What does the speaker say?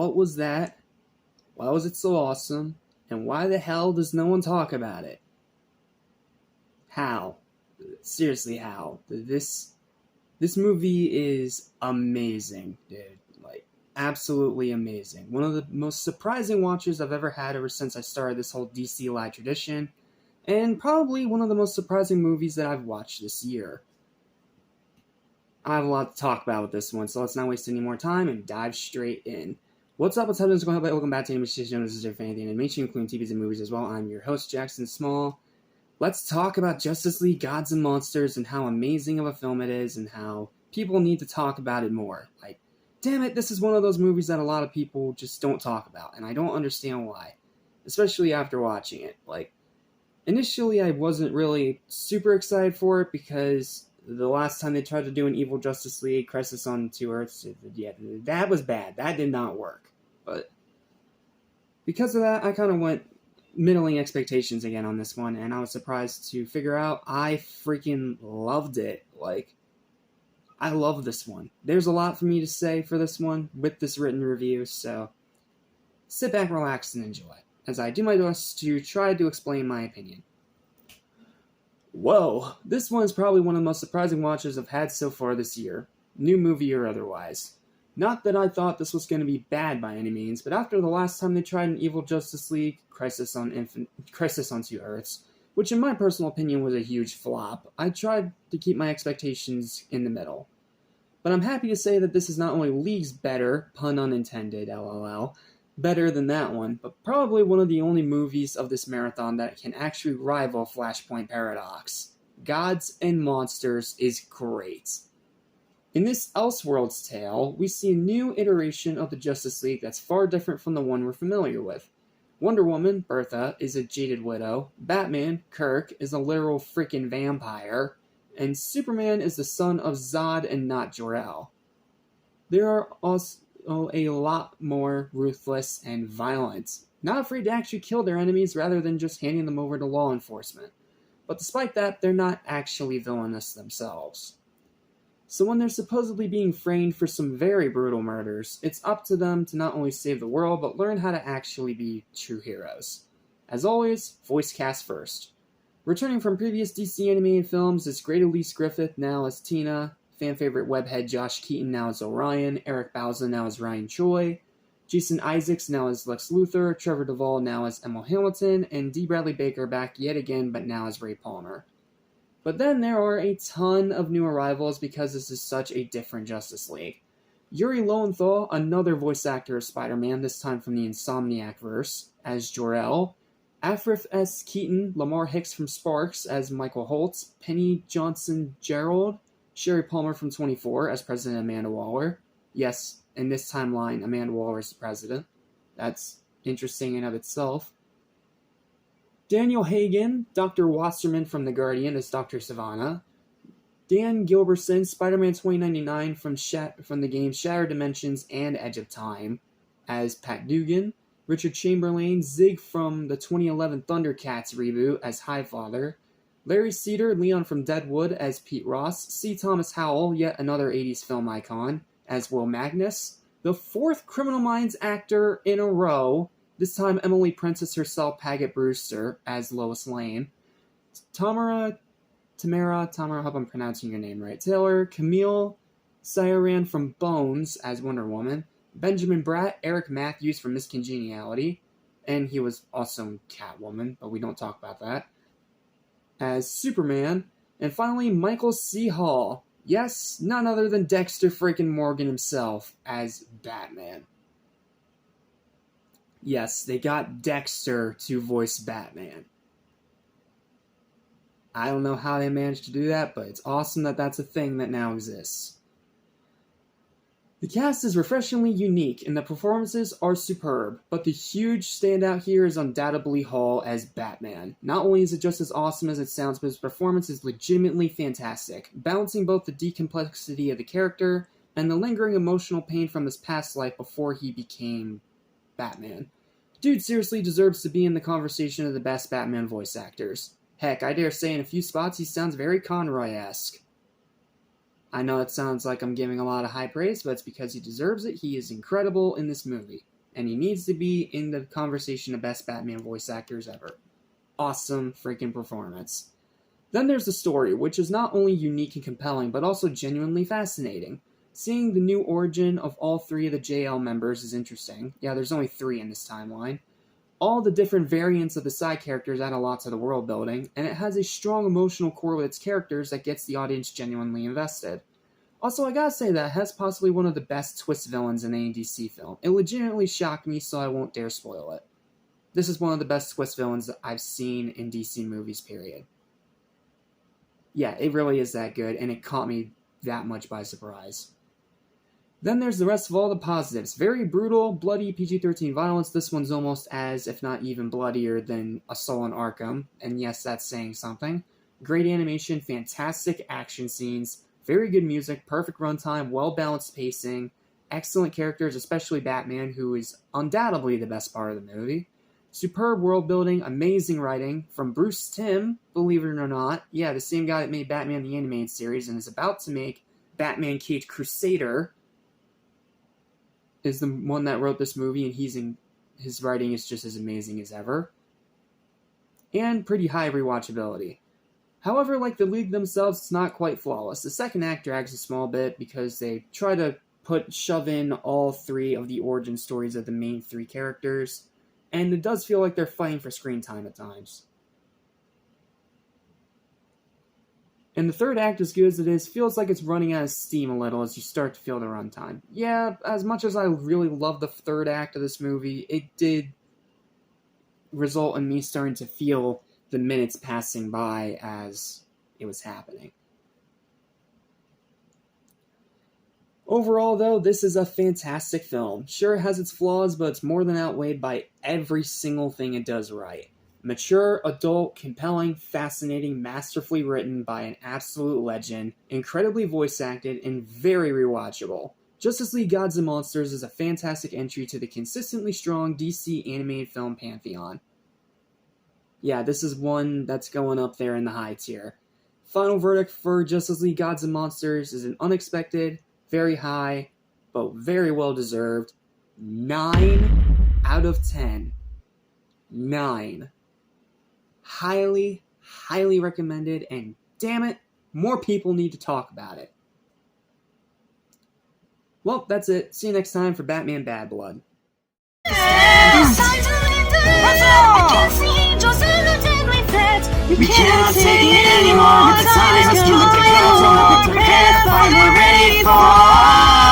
What was that? Why was it so awesome? And why the hell does no one talk about it? How? Seriously, how? This movie is amazing, dude. Like, absolutely amazing. One of the most surprising watches I've ever had ever since I started this whole DC Live tradition, and probably one of the most surprising movies that I've watched this year. I have a lot to talk about with this one, so let's not waste any more time and dive straight in. What's up, what's happening, what's going on? Welcome back to Animation. This is your fan of the animation, including TVs and movies as well. I'm your host, Jackson Small. Let's talk about Justice League Gods and Monsters and how amazing of a film it is and how people need to talk about it more. Like, damn it, this is one of those movies that a lot of people just don't talk about, and I don't understand why. Especially after watching it. Like, initially I wasn't really super excited for it because the last time they tried to do an evil Justice League, Crisis on Two Earths, yeah, that was bad. That did not work. But because of that, I kind of went middling expectations again on this one, and I was surprised to figure out I freaking loved it. Like, I love this one. There's a lot for me to say for this one with this written review, so sit back, relax, and enjoy, as I do my best to try to explain my opinion. Whoa, this one is probably one of the most surprising watches I've had so far this year, new movie or otherwise. Not that I thought this was going to be bad by any means, but after the last time they tried an evil Justice League, Crisis on Two Earths, which in my personal opinion was a huge flop, I tried to keep my expectations in the middle. But I'm happy to say that this is not only leagues better, pun unintended, LOL, better than that one, but probably one of the only movies of this marathon that can actually rival Flashpoint Paradox. Gods and Monsters is great. In this Elseworlds tale, we see a new iteration of the Justice League that's far different from the one we're familiar with. Wonder Woman, Bertha, is a jaded widow, Batman, Kirk, is a literal freaking vampire, and Superman is the son of Zod and not Jor-El. There are also a lot more ruthless and violent, not afraid to actually kill their enemies rather than just handing them over to law enforcement. But despite that, they're not actually villainous themselves. So when they're supposedly being framed for some very brutal murders, it's up to them to not only save the world, but learn how to actually be true heroes. As always, voice cast first. Returning from previous DC animated films is Great Elise Griffith, now as Tina, fan favorite webhead Josh Keaton, now as Orion, Eric Bauza, now as Ryan Choi, Jason Isaacs, now as Lex Luthor, Trevor Duvall, now as Emil Hamilton, and D. Bradley Baker back yet again, but now as Ray Palmer. But then there are a ton of new arrivals because this is such a different Justice League. Yuri Lowenthal, another voice actor of Spider-Man, this time from the Insomniac-verse, as Jor-El, Afrith S. Keaton, Lamar Hicks from Sparks as Michael Holtz, Penny Johnson-Gerald, Sherry Palmer from 24 as President Amanda Waller. Yes, in this timeline, Amanda Waller is the president. That's interesting in of itself. Daniel Hagen, Dr. Wasserman from The Guardian as Dr. Savannah. Dan Gilbertson, Spider-Man 2099 from the games Shattered Dimensions and Edge of Time as Pat Dugan. Richard Chamberlain, Zig from the 2011 Thundercats reboot as Highfather. Larry Cedar, Leon from Deadwood as Pete Ross. C. Thomas Howell, yet another 80s film icon, as Will Magnus. The fourth Criminal Minds actor in a row, this time Emily Princess herself, Paget Brewster, as Lois Lane. Tamara, I hope I'm pronouncing your name right. Taylor, Camille Sayaran from Bones as Wonder Woman. Benjamin Bratt, Eric Matthews from Miss Congeniality, and he was also Catwoman, but we don't talk about that, as Superman. And finally, Michael C. Hall, yes, none other than Dexter freaking Morgan himself, as Batman. Yes, they got Dexter to voice Batman. I don't know how they managed to do that, but it's awesome that that's a thing that now exists. The cast is refreshingly unique, and the performances are superb, but the huge standout here is undoubtedly Hall as Batman. Not only is it just as awesome as it sounds, but his performance is legitimately fantastic, balancing both the decomplexity of the character and the lingering emotional pain from his past life before he became Batman. Dude seriously deserves to be in the conversation of the best Batman voice actors. Heck, I dare say in a few spots he sounds very Conroy-esque. I know it sounds like I'm giving a lot of high praise, but it's because he deserves it. He is incredible in this movie. and he needs to be in the conversation of best Batman voice actors ever. Awesome freaking performance. Then there's the story, which is not only unique and compelling, but also genuinely fascinating. Seeing the new origin of all 3 of the JL members is interesting. Yeah, there's only 3 in this timeline. All the different variants of the side characters add a lot to the world building, and it has a strong emotional core with its characters that gets the audience genuinely invested. Also, I gotta say that it has possibly one of the best twist villains in any DC film. It legitimately shocked me, so I won't dare spoil it. This is one of the best twist villains that I've seen in DC movies, period. Yeah, it really is that good, and it caught me that much by surprise. Then there's the rest of all the positives. Very brutal, bloody PG-13 violence. This one's almost as, if not even bloodier than Assault on Arkham. And yes, that's saying something. Great animation, fantastic action scenes, very good music, perfect runtime, well-balanced pacing, excellent characters, especially Batman, who is undoubtedly the best part of the movie. Superb world building, amazing writing, from Bruce Timm, believe it or not. Yeah, the same guy that made Batman the Animated Series and is about to make Batman Caped Crusader, is the one that wrote this movie, and his writing is just as amazing as ever. And pretty high rewatchability. However, like the League themselves, it's not quite flawless. The second act drags a small bit because they try to shove in all 3 of the origin stories of the main 3 characters, and it does feel like they're fighting for screen time at times. And the third act, as good as it is, feels like it's running out of steam a little as you start to feel the runtime. Yeah, as much as I really love the third act of this movie, it did result in me starting to feel the minutes passing by as it was happening. Overall, though, this is a fantastic film. Sure, it has its flaws, but it's more than outweighed by every single thing it does right. Mature, adult, compelling, fascinating, masterfully written by an absolute legend, incredibly voice acted, and very rewatchable. Justice League Gods and Monsters is a fantastic entry to the consistently strong DC animated film pantheon. Yeah, this is one that's going up there in the high tier. Final verdict for Justice League Gods and Monsters is an unexpected, very high, but very well deserved 9 out of 10. 9. Highly, highly recommended, and damn it, more people need to talk about it. Well, that's it. See you next time for Batman Bad Blood. We cannot take it anymore. The time has come to go. Prepare, fight, we're ready for.